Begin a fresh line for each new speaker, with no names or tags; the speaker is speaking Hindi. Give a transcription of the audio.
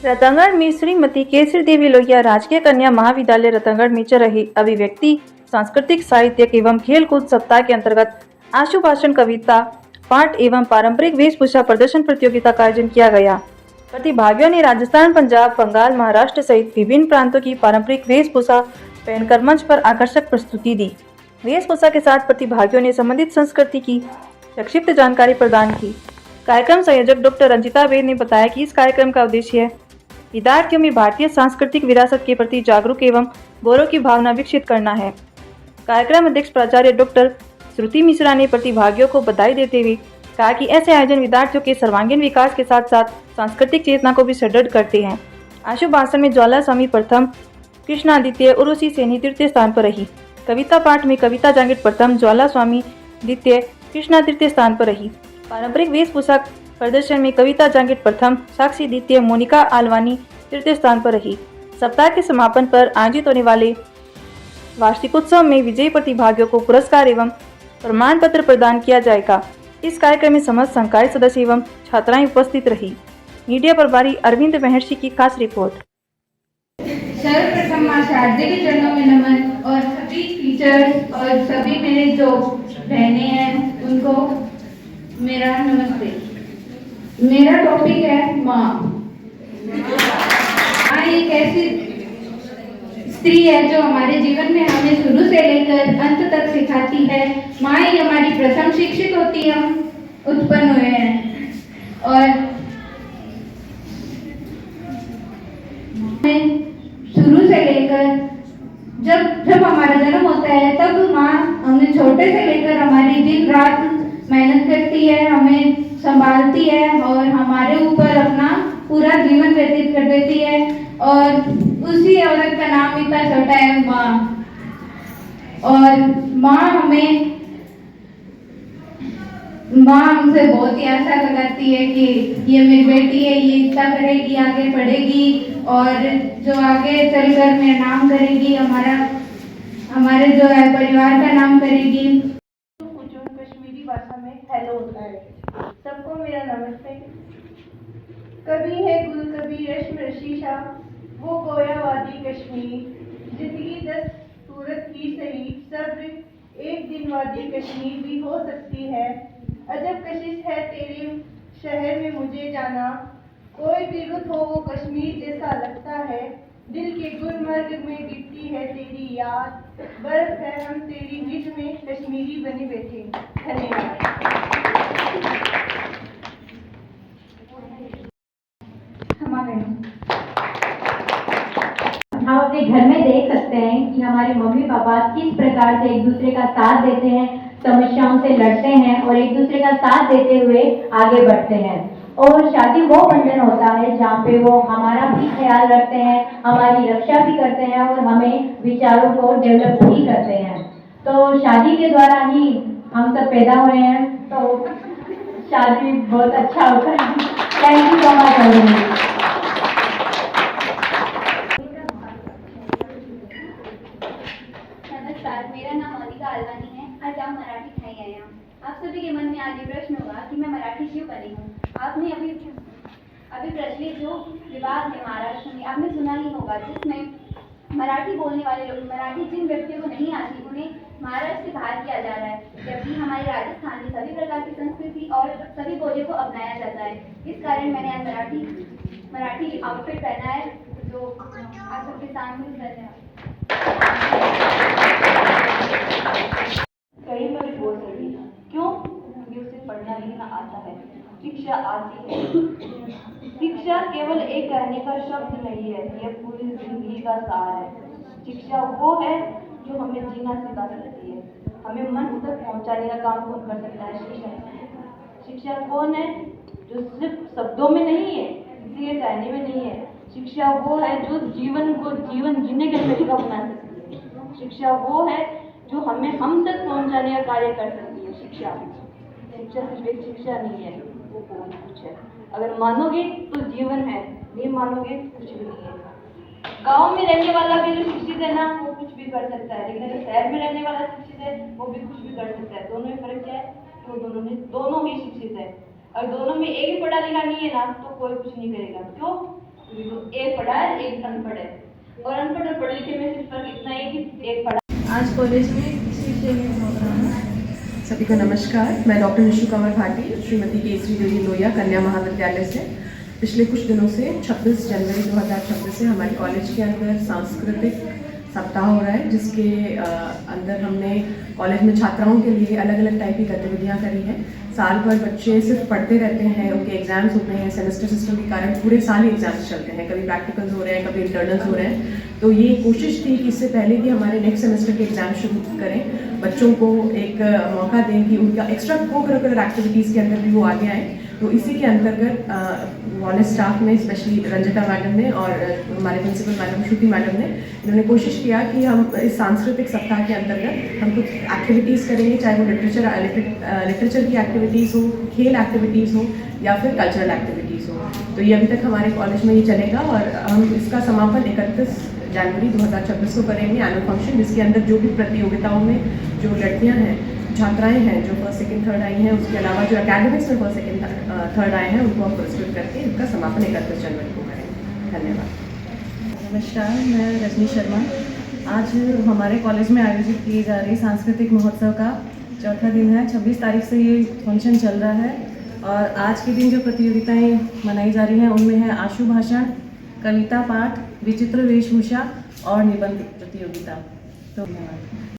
रतनगढ़ में श्रीमती केसरी देवी लोहिया राजकीय कन्या महाविद्यालय रतनगढ़ में चल रही अभिव्यक्ति सांस्कृतिक साहित्यिक एवं खेलकूद सप्ताह के अंतर्गत आशु भाषण कविता पाठ एवं पारंपरिक वेशभूषा प्रदर्शन प्रतियोगिता का आयोजन किया गया। प्रतिभागियों ने राजस्थान, पंजाब, बंगाल, महाराष्ट्र सहित विभिन्न प्रांतों की पारंपरिक वेशभूषा पहनकर मंच पर आकर्षक प्रस्तुति दी। वेशभूषा के साथ प्रतिभागियों ने संबंधित संस्कृति की संक्षिप्त जानकारी प्रदान की। कार्यक्रम संयोजक डॉक्टर रंजिता वेद ने बताया कि इस कार्यक्रम का उद्देश्य विद्यार्थियों में भारतीय सांस्कृतिक विरासत के प्रति जागरूक एवं गौरव की भावना विकसित करना है। कार्यक्रम अध्यक्ष प्राचार्य डॉक्टर श्रुति मिश्रा ने प्रतिभागियों को बधाई देते हुए कहा कि ऐसे आयोजन विद्यार्थियों के सर्वांगीण विकास के साथ साथ सांस्कृतिक चेतना को भी सुदृढ़ करते हैं। आशु भाषण में ज्वाला स्वामी प्रथम, कृष्णा द्वितीय, उर्वशी सैनी तृतीय स्थान पर रही। कविता पाठ में कविता जांगिड प्रथम, ज्वाला स्वामी द्वितीय, कृष्णा तृतीय स्थान पर रही। पारंपरिक वेशभूषा प्रदर्शन में कविता जांगिड प्रथम, साक्षी द्वितीय, मोनिका आलवानी तृतीय स्थान पर रही। सप्ताह के समापन पर आयोजित होने वाले वार्षिकोत्सव में विजयी प्रतिभागियों को पुरस्कार एवं प्रमाण पत्र प्रदान किया जाएगा। इस कार्यक्रम में समस्त संकाय सदस्य एवं छात्राएं उपस्थित रही। मीडिया प्रभारी अरविंद महर्षि की खास रिपोर्ट।
सर्वप्रथम मां शारदे के चरणों में नमन और सभी टीचर्स और सभी मेरे जो बहनें हैं उनको मेरा नमस्ते। मेरा टॉपिक है माँ। माँ एक ऐसी स्त्री है जो हमारे जीवन में हमें शुरू से लेकर अंत तक सिखाती है। माँ ही हमारी प्रथम शिक्षक होती है। हम उत्पन्न हुए हैं और शुरू से लेकर जब हमारा जन्म होता है तब माँ हमें छोटे से लेकर हमारी दिन रात मेहनत करती है, हमें संभालती है और हमारे ऊपर अपना पूरा जीवन व्यतीत कर देती है। और उसी औरत का नाम इतना छोटा है माँ। और माँ हमसे बहुत ही आशा लगाती है कि ये मेरी बेटी है, ये इतना करेगी, आगे पढ़ेगी और जो आगे चलकर मेरा नाम करेगी, हमारे जो है परिवार का नाम करेगी।
कश्मीरी भाषा में हेलो होता है। सबको मेरा नमस्ते। कभी है गुल, कभी रश्म रशीशा, वो गोया वादी कश्मीर। जिंदगी 10 सूरत ही सही, सब्र एक दिन वादी कश्मीर भी हो सकती है। अजब कशिश है तेरे शहर में मुझे जाना, कोई भी रुत हो वो कश्मीर जैसा लगता है। दिल के गुलमर्ग में गिरती है तेरी याद, बर्फ है हम तेरी गिज में कश्मीरी बने बैठे। धन्यवाद।
हम अपने घर में देख सकते हैं कि हमारे मम्मी पापा किस प्रकार से एक दूसरे का साथ देते हैं, समस्याओं से लड़ते हैं और एक दूसरे का साथ देते हुए आगे बढ़ते हैं। और शादी वो बंधन होता है जहाँ पे वो हमारा भी ख्याल रखते हैं, हमारी रक्षा भी करते हैं और हमें विचारों को डेवलप भी करते हैं। तो शादी के द्वारा ही हम सब पैदा हुए हैं, तो शादी बहुत अच्छा होता है। Thank you so much.
नमस्कार, मेरा नाम मोनिका आलवानी है। आज हम मराठी ठाई आए हैं। आप सभी के मन में आज ये प्रश्न होगा कि मैं मराठी क्यों बनी हूँ। आपने अभी प्रचलित जो विवाद है महाराष्ट्र में, आपने सुना ही होगा, जिसमें मराठी बोलने वाले लोग, मराठी जिन व्यक्तियों को नहीं आती उन्हें महाराष्ट्र से बाहर किया जा रहा है, जबकि हमारे राजस्थान में सभी प्रकार की संस्कृति और सभी बोलियों को अपनाया जाता है। इस कारण मैंने आज मराठी आउटफिट पहना है, जो आप सबके सामने धन्यवाद।
कई बार बोल रही है क्यों, क्योंकि उसे पढ़ना लिखना आता है, शिक्षा आती है। शिक्षा केवल एक कहने का शब्द नहीं है, यह पूरी जिंदगी का सार है। शिक्षा वो है जो हमें जीना सिखा सकती है, हमें मन तक पहुंचाने का काम कौन कर सकता है? शिक्षा। शिक्षा कौन है? जो सिर्फ शब्दों में नहीं है, किसी के कहने में नहीं है। शिक्षा वो है जो जीवन को जीवन जीने के तरीका बना सकती है। शिक्षा वो है जो हमें हम तक पहुंचाने का कार्य कर सकती है। शिक्षा सिर्फ एक शिक्षा नहीं है, वो बहुत कुछ है। अगर मानोगे तो जीवन है, नहीं मानोगे कुछ भी नहीं है। गांव में रहने वाला भी जो शिक्षित है ना, वो कुछ भी कर सकता है, लेकिन अगर शहर में रहने वाला शिक्षित है वो भी कुछ भी कर सकता है। दोनों में फर्क क्या है? तो दोनों ही शिक्षित है। अगर दोनों में एक ही पढ़ा लिखा नहीं है ना, तो कोई कुछ नहीं करेगा। क्यों? एक पढ़ा है एक अनपढ़ है, और अनपढ़ और पढ़े लिखे में सिर्फ फर्क इतना है कि एक पढ़ा।
आज कॉलेज में किस विषय में प्रोग्राम है?
सभी को नमस्कार। मैं डॉक्टर निशु कंवर भाटी, श्रीमती केसरी देवी लोहिया कन्या महाविद्यालय से पिछले कुछ दिनों से 26 जनवरी 2026 से हमारे कॉलेज के अंदर सांस्कृतिक सप्ताह हो रहा है, जिसके अंदर हमने कॉलेज में छात्राओं के लिए अलग अलग टाइप की गतिविधियाँ करी हैं। साल भर बच्चे सिर्फ पढ़ते रहते हैं, उनके एग्जाम्स होते हैं, सेमेस्टर सिस्टम के कारण पूरे साल ही एग्जाम्स चलते हैं, कभी प्रैक्टिकल्स हो रहे हैं, कभी इंटरनल्स हो रहे हैं। तो ये कोशिश थी कि इससे पहले कि हमारे नेक्स्ट सेमेस्टर के एग्जाम शुरू करें, बच्चों को एक मौका दें कि उनका एक्स्ट्रा को करिकुलर एक्टिविटीज़ के अंदर भी वो आगे आएँ। तो इसी के अंतर्गत कॉलेज स्टाफ ने, स्पेशली रंजिता मैडम ने और हमारे प्रिंसिपल मैडम श्रुति मैडम ने, इन्होंने कोशिश किया कि हम इस सांस्कृतिक सप्ताह के अंतर्गत हम कुछ एक्टिविटीज़ करेंगे, चाहे वो लिटरेचर की एक्टिविटीज़ हो, खेल एक्टिविटीज़ हो या फिर कल्चरल एक्टिविटीज़ हो। तो ये अभी तक हमारे कॉलेज में ये चलेगा और हम इसका समापन 31 जनवरी 2026 को करेंगे, एनुअल फंक्शन, जिसके अंदर जो भी प्रतियोगिताओं में जो लड़कियाँ हैं, छात्राएं हैं जो फर्स्ट सेकंड थर्ड आई हैं, उसके अलावा जो एकेडमिक्स में फर्स्ट सेकंड थर्ड आए हैं, उनको हम पुरस्कृत करके इनका समापन 31 जनवरी को करेंगे। धन्यवाद।
नमस्कार, मैं रजनी शर्मा। आज हमारे कॉलेज में आयोजित किए जा रहे सांस्कृतिक महोत्सव का चौथा दिन है। 26 तारीख से ये फंक्शन चल रहा है और आज के दिन जो प्रतियोगिताएं मनाई जा रही हैं उनमें है आशु भाषण, कविता पाठ, विचित्र वेशभूषा और निबंध प्रतियोगिता। तो धन्यवाद।